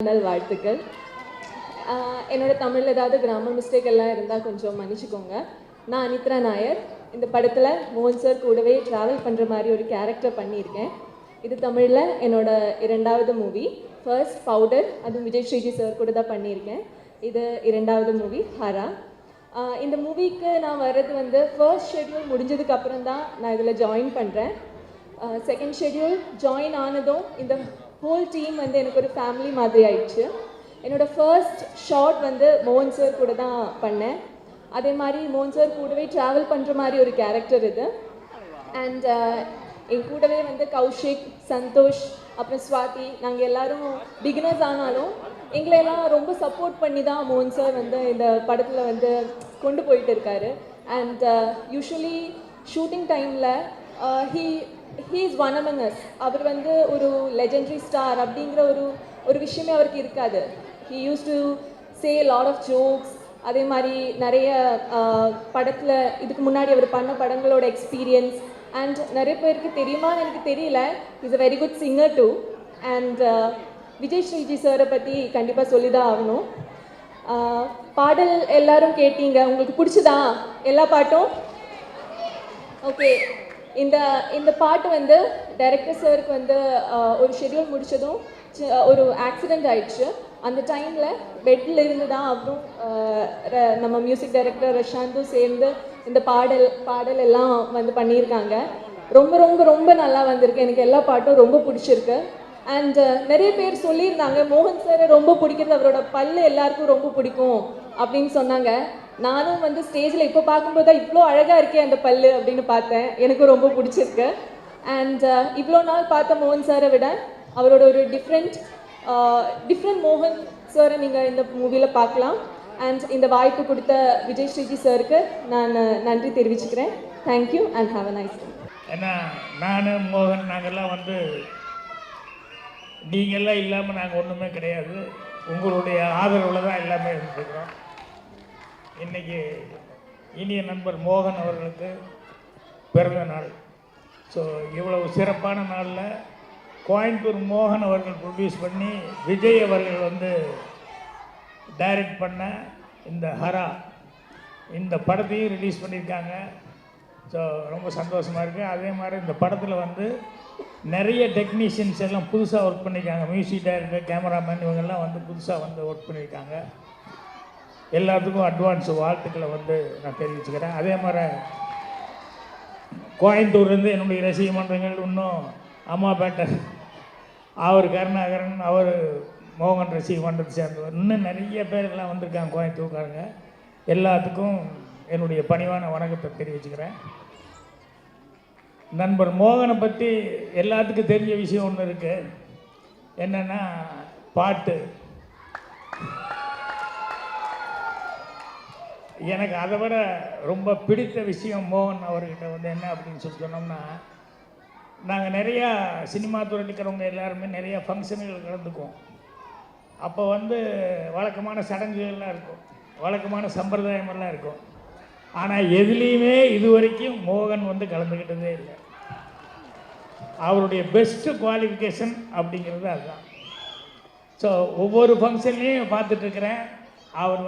வாழ்த்துக்கள். என்னோட தமிழில் ஏதாவது கிராமர் மிஸ்டேக் எல்லாம் இருந்தால் கொஞ்சம் மன்னிச்சுக்கோங்க. நான் அனித்ரா நாயர். இந்த படத்தில் மோகன் சார் கூடவே ட்ராவல் பண்ணுற மாதிரி ஒரு கேரக்டர் பண்ணியிருக்கேன். இது தமிழில் என்னோட 2வது மூவி. ஃபர்ஸ்ட் பவுடர், அதுவும் விஜய் ஸ்ரீஜி சார் கூட தான் பண்ணியிருக்கேன். இது 2வது மூவி ஹரா. இந்த மூவிக்கு நான் வர்றது ஃபர்ஸ்ட் ஷெட்யூல் முடிஞ்சதுக்கப்புறம் தான் நான் இதில் ஜாயின் பண்ணுறேன். செகண்ட் ஷெட்யூல் ஜாயின் ஆனதும் இந்த ஹோல் டீம் எனக்கு ஒரு ஃபேமிலி மாதிரி ஆயிடுச்சு. என்னோடய ஃபர்ஸ்ட் ஷாட் மோகன் சார் கூட தான் பண்ணேன். அதே மாதிரி மோகன் சார் கூடவே ட்ராவல் பண்ணுற மாதிரி ஒரு கேரக்டர் இது. அண்ட் என் கூடவே கௌஷிக், சந்தோஷ், அப்புறம் ஸ்வாதி, நாங்கள் எல்லோரும் பிகினர்ஸ் ஆனாலும் எங்களையெல்லாம் ரொம்ப சப்போர்ட் பண்ணி தான் மோகன் சார் இந்த படத்தில் கொண்டு போயிட்டு இருக்காரு. அண்ட் யூஸ்வலி ஷூட்டிங் டைமில் he is one among us. அவர் ஒரு லெஜெண்டரி ஸ்டார் அப்படிங்கிற ஒரு விஷயமே அவருக்கு இருக்காது. he used to say a lot of jokes. அதே மாதிரி நிறைய படத்தில் இதுக்கு முன்னாடி அவர் பண்ண படங்களோட எக்ஸ்பீரியன்ஸ் அண்ட் நிறைய பேருக்கு தெரியுமான்னு எனக்கு தெரியல. Is a very good singer too. And Vijay Sreeji சாரை பற்றி கண்டிப்பாக சொல்லி தான் ஆகணும். பாடல் எல்லாரும் கேட்டீங்க, உங்களுக்கு பிடிச்சதா எல்லா பாட்டும்? ஓகே. இந்த பாட்டு டைரக்டர் சாருக்கு ஒரு ஷெட்யூல் முடித்ததும் ஒரு ஆக்சிடெண்ட் ஆயிடுச்சு. அந்த டைமில் பெட்டில் இருந்து தான் அவரும் நம்ம மியூசிக் டைரக்டர் ரஷாந்தும் சேர்ந்து இந்த பாடல் எல்லாம் பண்ணியிருக்காங்க. ரொம்ப ரொம்ப ரொம்ப நல்லா வந்திருக்கு. எனக்கு எல்லா பாட்டும் ரொம்ப பிடிச்சிருக்கு. அண்ட் நிறைய பேர் சொல்லியிருந்தாங்க மோகன் சாரை ரொம்ப பிடிக்கிறது அவரோட பல்லு எல்லாருக்கும் ரொம்ப பிடிக்கும் அப்படின்னு சொன்னாங்க. நானும் ஸ்டேஜில் இப்போ பார்க்கும்போது தான் இவ்வளோ அழகாக இருக்கே அந்த பல்லு அப்படின்னு பார்த்தேன். எனக்கு ரொம்ப பிடிச்சிருக்கு. அண்ட் இவ்வளோ நாள் பார்த்த மோகன் சாரை விட அவரோட ஒரு டிஃப்ரெண்ட் மோகன் சாரை நீங்கள் இந்த மூவியில் பார்க்கலாம். அண்ட் இந்த வாய்ப்பு கொடுத்த விஜய் ஸ்ரீஜி சாருக்கு நான் நன்றி தெரிவிச்சுக்கிறேன். Thank you and have a nice day. ஏன்னா நான் மோகன் நாங்கள்லாம் நீங்கள்லாம் இல்லாமல் நாங்கள் ஒன்றுமே கிடையாது. உங்களுடைய ஆதரவில் தான் எல்லாமே இருந்துருக்கிறோம். இன்றைக்கி இனிய நண்பர் மோகன் அவர்களுக்கு பிறந்த நாள். ஸோ இவ்வளவு சிறப்பான நாளில் கோயம்புத்தூர் மோகன் அவர்கள் ப்ரொடியூஸ் பண்ணி விஜய் அவர்கள் டைரக்ட் பண்ண இந்த ஹரா இந்த படத்தையும் ரிலீஸ் பண்ணியிருக்காங்க. ஸோ ரொம்ப சந்தோஷமாக இருக்குது. அதே மாதிரி இந்த படத்தில் நிறைய டெக்னீஷியன்ஸ் எல்லாம் புதுசாக ஒர்க் பண்ணியிருக்காங்க. மியூசிக் டைரக்டர், கேமராமேன் இவங்கெல்லாம் புதுசாக ஒர்க் பண்ணியிருக்காங்க. எல்லாத்துக்கும் அட்வான்ஸ் வாழ்த்துக்களை நான் தெரிவிச்சுக்கிறேன். அதே மாதிரி கோயம்புத்தூர்லேருந்து என்னுடைய ரசிக மன்றங்கள் இன்னும் அம்மாப்பேட்டை, அவர் கருணாகரன், அவர் மோகன் ரசிக மன்றத்தை சேர்ந்தவர், இன்னும் நிறைய பேரெல்லாம் வந்திருக்காங்க கோயம்புத்தூர்காரங்க. எல்லாத்துக்கும் என்னுடைய பணிவான வணக்கத்தை தெரிவிச்சுக்கிறேன். நண்பர் மோகனை பற்றி எல்லாத்துக்கும் தெரிஞ்ச விஷயம் ஒன்று இருக்குது. என்னென்னா பாட்டு. எனக்கு அதை விட ரொம்ப பிடித்த விஷயம் மோகன் அவர்கிட்ட என்ன அப்படின்னு சொல்லி சொன்னோம்னா, நாங்கள் நிறையா சினிமா துறையில் இருக்கிறவங்க எல்லாருமே நிறையா ஃபங்க்ஷன்கள் கலந்துக்குவோம். அப்போ வழக்கமான சடங்குகள்லாம் இருக்கும், வழக்கமான சம்பிரதாயமெல்லாம் இருக்கும். ஆனால் எதுலேயுமே இது வரைக்கும் மோகன் கலந்துக்கிட்டதே இல்லை. அவருடைய பெஸ்ட்டு குவாலிஃபிகேஷன் அப்படிங்கிறது அதுதான். ஸோ ஒவ்வொரு ஃபங்க்ஷன்லேயும் பார்த்துட்ருக்கிறேன். அவர்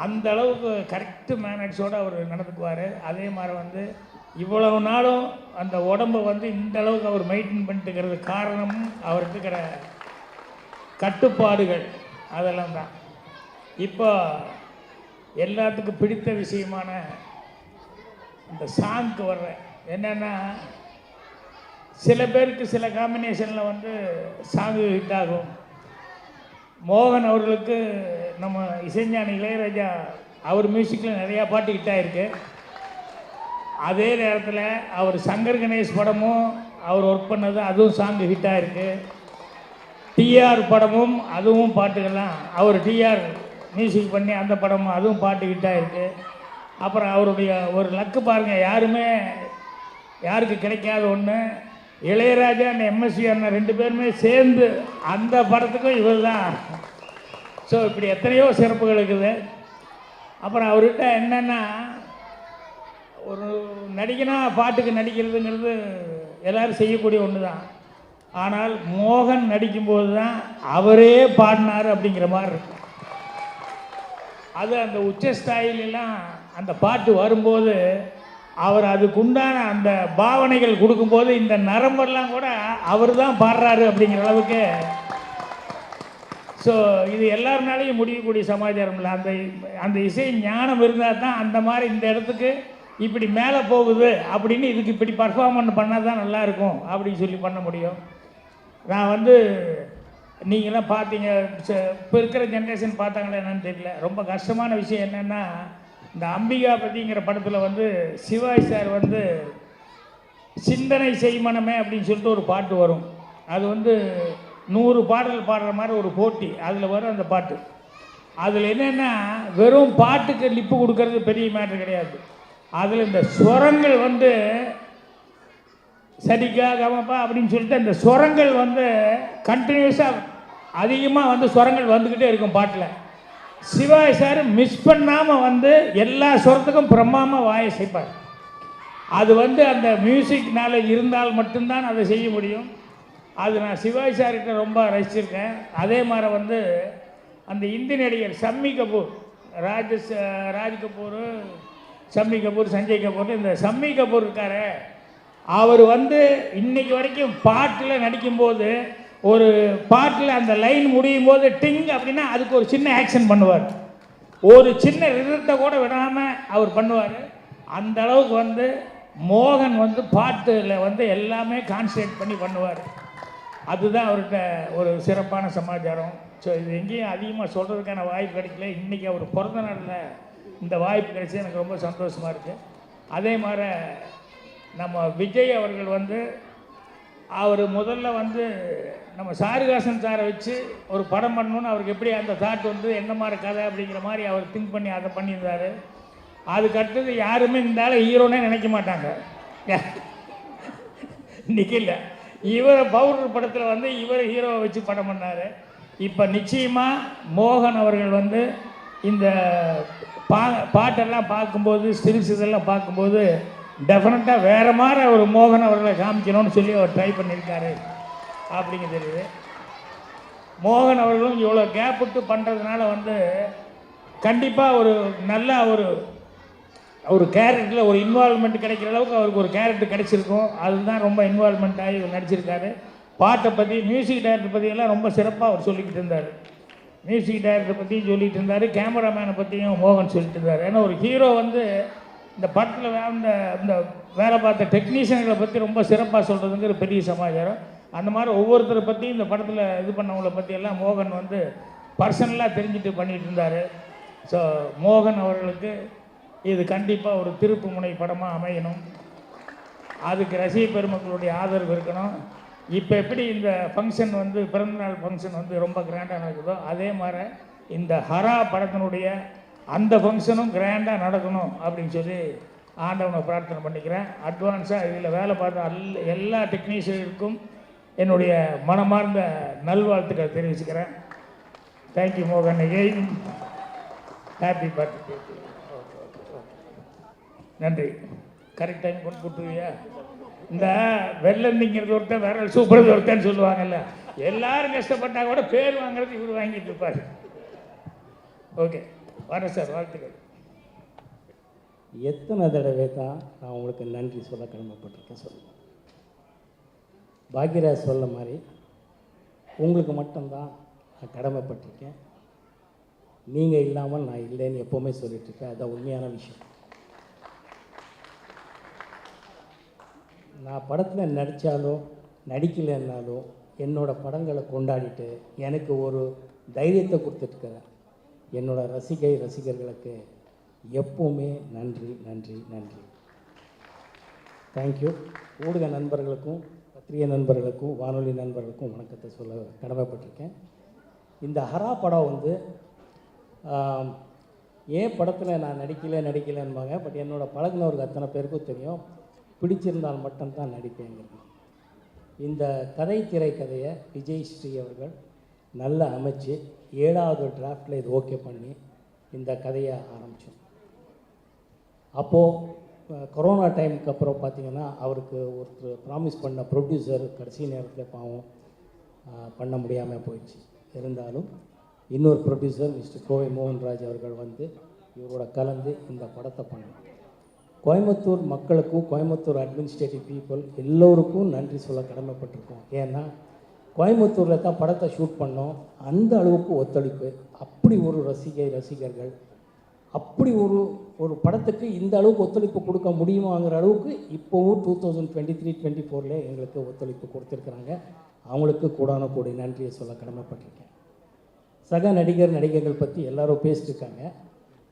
அந்த அளவுக்கு கரெக்டு மேனேஜோடு அவர் நடந்துக்குவார். அதே மாதிரி இவ்வளவு நாளும் அந்த உடம்பை இந்த அளவுக்கு அவர் மெயின்டைன் பண்ணிட்டுக்கிறது காரணமும் அவருக்கு இருக்கிற கட்டுப்பாடுகள் அதெல்லாம் தான். இப்போ எல்லாத்துக்கும் பிடித்த விஷயமான இந்த சாங்க்கு வர்றேன். என்னென்னா, சில பேருக்கு சில காம்பினேஷனில் சாங்கு ஹிட் ஆகும். மோகன் அவர்களுக்கு நம்ம இசைஞானி இளையராஜா அவர் மியூசிக்கில் நிறையா பாட்டு ஹிட் ஆகிருக்கு. அதே நேரத்தில் அவர் சங்கர் கணேஷ் படமும் அவர் ஒர்க் பண்ணது அதுவும் சாங்கு ஹிட் ஆகிருக்கு. டிஆர் படமும் அதுவும் பாட்டுகள்லாம் அவர் டிஆர் மியூசிக் பண்ணி அந்த படமும் அதுவும் பாட்டு ஹிட் ஆகிருக்கு. அப்புறம் அவருடைய ஒரு லக்கு பாருங்கள், யாருக்கு கிடைக்காத ஒன்று, இளையராஜா அந்த எம்எஸ்வி அண்ணன் 2 பேருமே சேர்ந்து அந்த படத்துக்கும் இவர் தான். ஸோ இப்படி எத்தனையோ சிறப்புகள் இருக்குது. அப்புறம் அவர்கிட்ட என்னென்னா, ஒரு நடிகனாக பாட்டுக்கு நடிக்கிறதுங்கிறது எல்லோரும் செய்யக்கூடிய ஒன்று தான். ஆனால் மோகன் நடிக்கும்போது தான் அவரே பாடினார் அப்படிங்கிற மாதிரி இருக்கும். அது அந்த உச்சஸ்தாயிலெல்லாம் அந்த பாட்டு வரும்போது அவர் அதுக்குண்டான அந்த பாவனைகள் கொடுக்கும்போது இந்த நரம்பெல்லாம் கூட அவர் தான் பாடுறாரு அப்படிங்கிற அளவுக்கு. ஸோ இது எல்லாருனாலையும் முடியக்கூடிய சமாச்சாரம் இல்லை. அந்த அந்த இசை ஞானம் இருந்தால் தான் அந்த மாதிரி இந்த இடத்துக்கு இப்படி மேலே போகுது அப்படின்னு இதுக்கு இப்படி பர்ஃபார்மன்ஸ் பண்ணால் தான் நல்லாயிருக்கும் அப்படின்னு சொல்லி பண்ண முடியும். நான் வந்து நீங்களாம் பார்த்தீங்க, இப்போ இருக்கிற ஜென்ரேஷன் பார்த்தாங்களே என்னன்னு தெரியல. ரொம்ப கஷ்டமான விஷயம் என்னென்னா, இந்த அம்பிகா பற்றிங்கிற படத்தில் வந்து சிவாஜி சார் வந்து சிந்தனை செய்மனமே அப்படின்னு சொல்லிட்டு ஒரு பாட்டு வரும். அது வந்து 100 பாடல் பாடுற மாதிரி ஒரு போட்டி, அதில் வரும் அந்த பாட்டு. அதில் என்னென்னா வெறும் பாட்டுக்கு லிப்பு கொடுக்கறது பெரிய மேட்ரு கிடையாது. அதில் இந்த ஸ்வரங்கள் வந்து சரிக்கா கமப்பா அப்படின்னு சொல்லிட்டு அந்த ஸ்வரங்கள் வந்து கண்டினியூஸாக அதிகமாக வந்து ஸ்வரங்கள் வந்துக்கிட்டே இருக்கும் பாட்டில். சிவாஜி சார் மிஸ் பண்ணாமல் வந்து எல்லா ஸ்வரத்துக்கும் பிரம்மாமல் வாயை செய்ப்பார். அது வந்து அந்த மியூசிக் நாலேஜ் இருந்தால் மட்டும்தான் அதை செய்ய முடியும். அது நான் சிவாஜி சார்கிட்ட ரொம்ப ரசிச்சிருக்கேன். அதே மாதிரி வந்து அந்த இந்தி நடிகர் ஷம்மி கபூர், ராஜ் கபூர், ஷம்மி கபூர், சஞ்சய் கபூர், இந்த ஷம்மி கபூர் இருக்காரு, அவர் வந்து இன்னைக்கு வரைக்கும் பாட்டில் நடிக்கும்போது ஒரு பாட்டில் அந்த லைன் முடியும் போது டிங் அப்படின்னா அதுக்கு ஒரு சின்ன ஆக்ஷன் பண்ணுவார். ஒரு சின்ன ரிதத்தை கூட விடாமல் அவர் பண்ணுவார். அந்த அளவுக்கு வந்து மோகன் வந்து பாட்டில் வந்து எல்லாமே கான்சன்ட்ரேட் பண்ணி பண்ணுவார். அதுதான் அவர்கிட்ட ஒரு சிறப்பான சமாச்சாரம். ஸோ இது எங்கேயும் அதிகமாக சொல்கிறதுக்கான வாய்ப்பு கிடைக்கல. இன்றைக்கி அவர் பிறந்த நாளில் இந்த வாய்ப்பு கிடைச்சி எனக்கு ரொம்ப சந்தோஷமாக இருக்குது. அதே மாதிரி நம்ம விஜய் அவர்கள் வந்து அவர் முதல்ல வந்து நம்ம சாருகாசன் சாரை வச்சு ஒரு படம் பண்ணணுன்னு அவருக்கு எப்படி அந்த தாட் வந்து என்ன மாதிரி கதை அப்படிங்கிற மாதிரி அவர் திங்க் பண்ணி அதை பண்ணியிருந்தார். அதுக்கடுத்தது யாருமே இந்த ஆள் ஹீரோனே நினைக்க மாட்டாங்க. இன்றைக்கி இல்லை, இவரை பவுடர் படத்தில் வந்து இவர் ஹீரோவை வச்சு படம் பண்ணார். இப்போ நிச்சயமாக மோகன் அவர்கள் வந்து இந்த பாட்டெல்லாம் பார்க்கும்போது ஸ்டில்ஸ் இதெல்லாம் பார்க்கும்போது டெஃபினட்டாக வேறு மாதிரி ஒரு மோகன் அவர்களை காமிக்கணும்னு சொல்லி அவர் ட்ரை பண்ணியிருக்காரு அப்படிங்க தெரியுது. மோகன் அவர்களும் இவ்வளோ கேப் விட்டு பண்ணுறதுனால வந்து கண்டிப்பாக ஒரு நல்ல ஒரு கேரக்டரில் ஒரு இன்வால்மெண்ட் கிடைக்கிற அளவுக்கு அவருக்கு ஒரு கேரக்டர் கிடைச்சிருக்கும். அதுதான் ரொம்ப இன்வால்மெண்ட் ஆகி நடிச்சிருக்காரு. பாட்டை பற்றி, மியூசிக் டைரக்டர் பற்றியெல்லாம் ரொம்ப சிறப்பாக அவர் சொல்லிக்கிட்டு இருந்தார். மியூசிக் டைரக்டர் பற்றியும் சொல்லிகிட்டு இருந்தார், கேமராமேனை பற்றியும் மோகன் சொல்லிட்டு இருந்தார். ஏன்னா ஒரு ஹீரோ வந்து இந்த படத்தில் இந்த வேலை பார்த்த டெக்னீஷியன்களை பற்றி ரொம்ப சிறப்பாக சொல்கிறதுங்கிற பெரிய சமாச்சாரம். அந்த மாதிரி ஒவ்வொருத்தரை பற்றியும் இந்த படத்தில் இது பண்ணவங்களை பற்றியெல்லாம் மோகன் வந்து பர்சனலாக தெரிஞ்சுட்டு பண்ணிகிட்டு இருந்தார். ஸோ மோகன் அவர்களுக்கு இது கண்டிப்பாக ஒரு திருப்பு முனை படமாக அமையணும். அதுக்கு ரசிக பெருமக்களுடைய ஆதரவு இருக்கணும். இப்போ எப்படி இந்த ஃபங்க்ஷன் வந்து பிறந்தநாள் ஃபங்க்ஷன் வந்து ரொம்ப கிராண்டாக நடக்குதோ அதே மாதிரி இந்த ஹரா படத்தினுடைய அந்த ஃபங்க்ஷனும் கிராண்டாக நடக்கணும் அப்படின்னு சொல்லி ஆண்டவனை பிரார்த்தனை பண்ணிக்கிறேன். அட்வான்ஸாக இதில் வேலை பார்த்த எல்லா டெக்னீஷியனுக்கும் என்னுடைய மனமார்ந்த நல்வாழ்த்துக்களை தெரிவிச்சுக்கிறேன். தேங்க்யூ மோகன், எகெயின் ஹாப்பி பர்த்டே. நன்றி. கரெக்ட் டைம் கொண்டு கொடுத்துருவியா? இந்த வெள்ளந்திங்கிறது ஒருத்தன் வேற சூப்பர் ஒருத்தன்னு சொல்லுவாங்கல்ல, எல்லாரும் கஷ்டப்பட்டா கூட பேர் வாங்குறது இவர் வாங்கிட்டு இருப்பார். ஓகே, வரேன் சார், வாழ்த்துக்கள். எத்தனை தடவை தான் நான் உங்களுக்கு நன்றி சொல்ல கடமைப்பட்டிருக்கேன் சொல்லுங்கள். பாக்யராஜ் சொல்ல மாதிரி உங்களுக்கு மட்டும்தான் நான் கடமைப்பட்டிருக்கேன். நீங்கள் இல்லாமல் நான் இல்லைன்னு எப்போவுமே சொல்லிட்டுருக்கேன். அதுதான் உண்மையான விஷயம். நான் படத்தில் நடித்தாலோ நடிக்கலைன்னாலோ என்னோடய படங்களை கொண்டாடிட்டு எனக்கு ஒரு தைரியத்தை கொடுத்துட்டுருக்கிறேன். என்னோடய ரசிகர்களுக்கு எப்போவுமே நன்றி நன்றி நன்றி. தேங்க்யூ. ஊடக நண்பர்களுக்கும் பத்திரிகை நண்பர்களுக்கும் வானொலி நண்பர்களுக்கும் வணக்கத்தை சொல்ல கடமைப்பட்டிருக்கேன். இந்த ஹரா படம் வந்து ஏன் படத்தில் நான் நடிக்கலைன்பாங்க. பட் என்னோடய பழகினவருக்கு அத்தனை பேருக்கும் தெரியும், பிடிச்சிருந்தால் மட்டும்தான் நடிப்பேங்கிறது. இந்த திரைக்கதையை விஜய் ஸ்ரீ அவர்கள் நல்லா அமைச்சு 7வது டிராஃப்டில் இது ஓகே பண்ணி இந்த கதையை ஆரம்பித்தோம். அப்போது கொரோனா டைமுக்கு அப்புறம் பார்த்திங்கன்னா அவருக்கு ஒருத்தர் ப்ராமிஸ் பண்ண ப்ரொடியூசர் கடைசி நேரத்தில் பாவம் பண்ண முடியாமல் போயிடுச்சு. இருந்தாலும் இன்னொரு ப்ரொடியூசர் மிஸ்டர் கோவை மோகன்ராஜ் அவர்கள் வந்து இவரோட கலந்து இந்த படத்தை பண்ணோம். கோயம்புத்தூர் மக்களுக்கும் கோயம்புத்தூர் அட்மினிஸ்ட்ரேட்டிவ் பீப்புள் எல்லோருக்கும் நன்றி சொல்ல கடமைப்பட்டிருக்கோம். ஏன்னா கோயம்புத்தூரில் தான் படத்தை ஷூட் பண்ணோம். அந்த அளவுக்கு ஒத்துழைப்பு, அப்படி ஒரு ரசிகர்கள் அப்படி ஒரு படத்துக்கு இந்த அளவுக்கு ஒத்துழைப்பு கொடுக்க முடியுமாங்கிற அளவுக்கு இப்போவும் 2023-24 எங்களுக்கு ஒத்துழைப்பு கொடுத்துருக்குறாங்க. அவங்களுக்கு கூடான கூடிய நன்றியை சொல்ல கடமைப்பட்டிருக்கேன். சக நடிகர்கள் பற்றி எல்லாரும் பேசிட்டுருக்காங்க.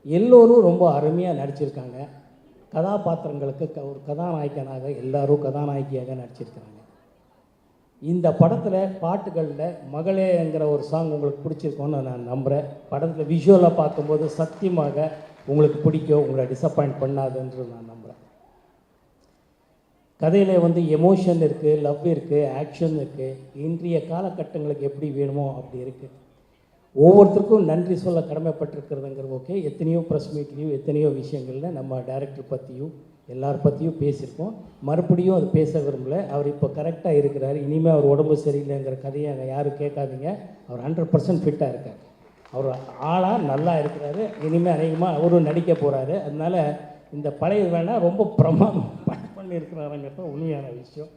எல்லோரும் ரொம்ப அருமையாக நடிச்சிருக்காங்க. கதாபாத்திரங்களுக்கு ஒரு கதாநாயகனாக எல்லாரும் கதாநாயகியாக நடிச்சிருக்கிறாங்க. இந்த படத்தில் பாட்டுகளில் மகளேங்கிற ஒரு சாங் உங்களுக்கு பிடிச்சிருக்கோன்னு நான் நம்புகிறேன். படத்தில் விஷுவலாக பார்க்கும்போது சத்தியமாக உங்களுக்கு பிடிக்கும், உங்களை டிசப்பாயிண்ட் பண்ணாதுன்று நான் நம்புகிறேன். கதையில் வந்து எமோஷன் இருக்குது, லவ் இருக்குது, ஆக்ஷன் இருக்குது. இன்றைய காலகட்டங்களுக்கு எப்படி வேணுமோ அப்படி இருக்குது. ஒவ்வொருத்தருக்கும் நன்றி சொல்ல கடமைப்பட்டிருக்கிறதுங்கிறது ஓகே. எத்தனையோ ப்ரெஸ் மீட்லேயும் எத்தனையோ விஷயங்களில் நம்ம டைரக்டர் பற்றியும் எல்லார் பற்றியும் பேசியிருக்கோம். மறுபடியும் அது பேச விரும்பலை. அவர் இப்போ கரெக்டாக இருக்கிறார். இனிமேல் அவர் உடம்பு சரியில்லைங்கிற கதையை அங்கே யாரும் கேட்காதீங்க. அவர் 100% ஃபிட்டாக இருக்கார். அவர் ஆளாக நல்லா இருக்கிறாரு. இனிமேல் அநேகமாக அவரும் நடிக்க போகிறாரு. அதனால் இந்த பழைய வேணால் ரொம்ப பிரமாதம் பண்ணியிருக்கிறாருங்கிறது உண்மையான விஷயம்.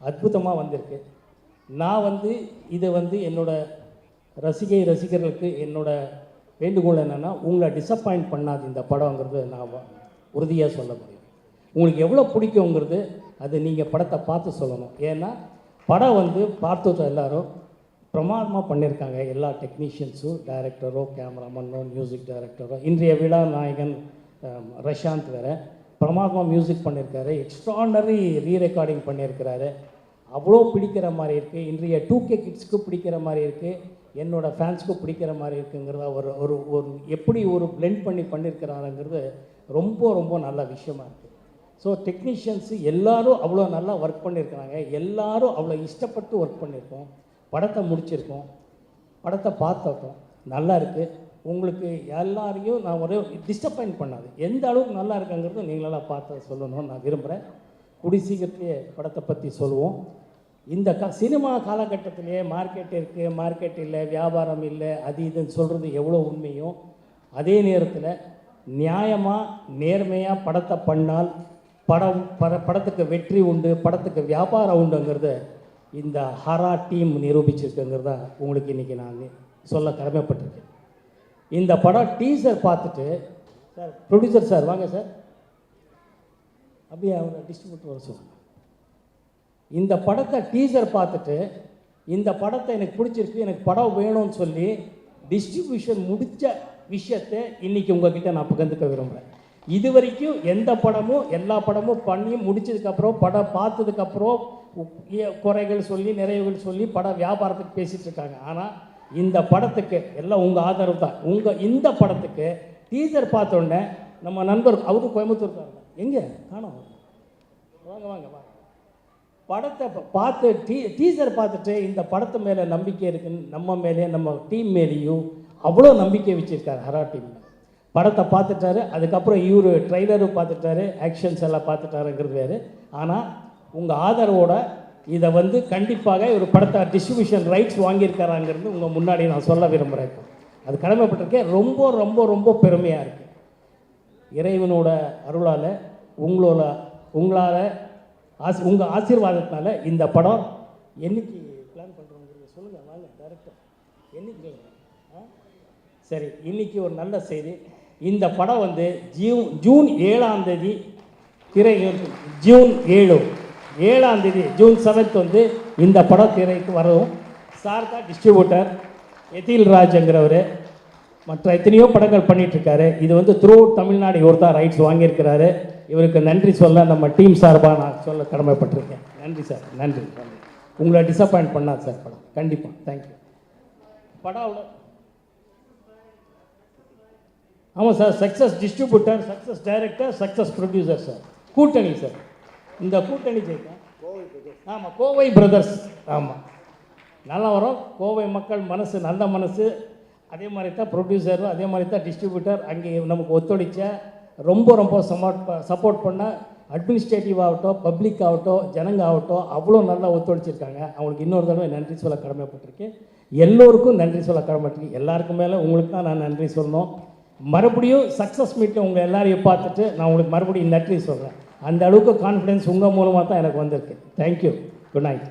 அற்புதமாக வந்திருக்கு. நான் வந்து இதை வந்து என்னோடய ரசிகர்களுக்கு என்னோடய வேண்டுகோள் என்னென்னா, உங்களை டிசப்பாயிண்ட் பண்ணாது இந்த படங்கிறது நான் உறுதியாக சொல்ல முடியும். உங்களுக்கு எவ்வளோ பிடிக்குங்கிறது அது நீங்கள் படத்தை பார்த்து சொல்லணும். ஏன்னா படம் வந்து பார்த்து எல்லோரும் பிரமாதமாக பண்ணியிருக்காங்க. எல்லா டெக்னீஷியன்ஸும், டைரக்டரோ, கேமராமேனோ, மியூசிக் டைரக்டரோ, இன்றைய விழா நாயகன் ரஷாந்த் வேறு பிரமாதமாக மியூசிக் பண்ணியிருக்காரு. எக்ஸ்ட்ரானரி ரீரெக்கார்டிங் பண்ணியிருக்கிறாரு. அவ்வளோ பிடிக்கிற மாதிரி இருக்குது. இன்றைய 2K கிட்ஸ்க்கு பிடிக்கிற மாதிரி இருக்குது, என்னோடய ஃபேன்ஸுக்கும் பிடிக்கிற மாதிரி இருக்குங்கிறத ஒரு எப்படி ஒரு பிளெண்ட் பண்ணியிருக்கிறாருங்கிறது ரொம்ப ரொம்ப நல்ல விஷயமா இருக்குது. ஸோ டெக்னீஷியன்ஸு எல்லோரும் அவ்வளோ நல்லா ஒர்க் பண்ணியிருக்கிறாங்க. எல்லோரும் அவ்வளோ இஷ்டப்பட்டு ஒர்க் பண்ணியிருக்கோம். படத்தை முடிச்சிருக்கோம். படத்தை பார்த்தோம், நல்லா இருக்குது. உங்களுக்கு எல்லாரையும் நான் ஒரு டிஸ்டப்பாயிண்ட் பண்ணாது. எந்த அளவுக்கு நல்லா இருக்குங்கிறது நீங்களெல்லாம் பார்த்து சொல்லணும்னு நான் விரும்புகிறேன். கூடி சீக்கிரத்திலே படத்தை பற்றி சொல்லுவோம். இந்த சினிமா காலகட்டத்திலே மார்க்கெட் இருக்குது, மார்க்கெட் இல்லை, வியாபாரம் இல்லை, அது இதுன்னு சொல்கிறது எவ்வளோ உண்மையும், அதே நேரத்தில் நியாயமாக நேர்மையாக படத்தை பண்ணால் படத்துக்கு வெற்றி உண்டு, படத்துக்கு வியாபாரம் உண்டுங்கிறத இந்த ஹரா டீம் நிரூபிச்சிருக்குங்கிறத உங்களுக்கு இன்றைக்கி நான் சொல்ல கடமைப்பட்டிருக்கேன். இந்த படம் டீசர் பார்த்துட்டு, சார் ப்ரொடியூசர் சார் வாங்க சார், அப்படியே அவங்க டிஸ்ட்ரிபியூட்டர் வர சொல்லுங்கள். இந்த படத்தை டீசர் பார்த்துட்டு இந்த படத்தை எனக்கு பிடிச்சிருக்கு, எனக்கு படம் வேணும்னு சொல்லி டிஸ்ட்ரிபியூஷன் முடித்த விஷயத்தை இன்றைக்கி உங்ககிட்ட நான் பகிர்ந்துக்க விரும்புகிறேன். இது வரைக்கும் எந்த படமும் எல்லா படமும் பண்ணி முடிச்சதுக்கப்புறம் படம் பார்த்ததுக்கப்புறம் குறைகள் சொல்லி நிறைவுகள் சொல்லி படம் வியாபாரத்துக்கு பேசிகிட்டு இருக்காங்க. ஆனால் இந்த படத்துக்கு எல்லாம் உங்கள் ஆதரவு தான். இந்த படத்துக்கு டீசர் பார்த்தோன்னே நம்ம நண்பர் அவரும் கோயம்புத்தூர்காரங்க, எங்கே காணோம், வாங்க வாங்க வாங்க, படத்தை பார்த்து டீசர் பார்த்துட்டு இந்த படத்து மேலே நம்பிக்கை இருக்குன்னு நம்ம மேலே நம்ம டீம் மேலேயும் அவ்வளோ நம்பிக்கை வச்சுருக்காரு ஹரா டீம். படத்தை பார்த்துட்டாரு, அதுக்கப்புறம் இவர் ட்ரைலரும் பார்த்துட்டாரு, ஆக்ஷன்ஸ் எல்லாம் பார்த்துட்டாருங்கிறது வேறு. ஆனால் உங்கள் ஆதரவோட இதை வந்து கண்டிப்பாக ஒரு படத்தை டிஸ்ட்ரிபியூஷன் ரைட்ஸ் வாங்கியிருக்காராங்கிறது உங்கள் முன்னாடி நான் சொல்ல விரும்புகிறேன். அது கடமைப்பட்டிருக்கேன். ரொம்ப ரொம்ப ரொம்ப பெருமையாக இருக்குது. இறைவனோட அருளால் உங்களால் உங்கள் ஆசீர்வாதத்தினால இந்த படம் என்னைக்கு பிளான் பண்ணுறோங்கிறத சொல்லுங்கள். வாங்க டேரக்டர், என்னைக்கு? சரி, இன்றைக்கி ஒரு நல்ல செய்தி. இந்த படம் வந்து ஜூன் 7ஆம் தேதி ஜூன் 7th வந்து இந்த படம் திரைக்கு வரும். சார் தான் டிஸ்ட்ரிபியூட்டர், எதில் ராஜ்ங்கிறவர் மற்ற எத்தனையோ படங்கள் பண்ணிகிட்ருக்காரு. இது வந்து த்ரூ தமிழ்நாடு இவர் தான் ரைட்ஸ் வாங்கியிருக்கிறாரு. இவருக்கு நன்றி சொல்ல நம்ம டீம் சார்பாக நான் சொல்ல கடமைப்பட்டிருக்கேன். நன்றி சார், நன்றி. உங்களை டிசப்பாயிண்ட் பண்ணாது சார் படம், கண்டிப்பாக. தேங்க்யூ. படம் ஆமாம் sir, success distributor, success director, success producer sir. கூட்டணி சார், இந்த கூட்டணி ஜெயிக்கும். ஆமாம், கோவை பிரதர்ஸ். ஆமாம், நல்லா வரும். கோவை மக்கள் மனசு நல்ல மனசு. அதே மாதிரி தான் ப்ரொடியூசரும், அதே மாதிரி தான் டிஸ்ட்ரிபியூட்டர். அங்கே நமக்கு ஒத்துழைச்ச ரொம்ப ரொம்ப சப்போர்ட் பண்ண அட்மினிஸ்ட்ரேட்டிவ் ஆகட்டும், பப்ளிக் ஆகட்டும், ஜனங்க ஆகட்டும் அவ்வளோ நல்லா ஒத்துழைச்சிருக்காங்க. அவங்களுக்கு இன்னொரு தடவை நன்றி சொல்ல கடமைப்பட்டிருக்கேன். எல்லோருக்கும் நன்றி சொல்ல கடமைப்பட்டிருக்கேன். எல்லாருக்கும் மேலே உங்களுக்கு தான் நான் நன்றி சொல்லணும். மறுபடியும் சக்ஸஸ் மீட்டில் உங்கள் எல்லாரையும் பார்த்துட்டு நான் உங்களுக்கு மறுபடியும் நன்றி சொல்கிறேன். அந்த அளவுக்கு கான்ஃபிடென்ஸ் உங்கள் மூலமாக தான் எனக்கு வந்திருக்கு. தேங்க்யூ. Good night.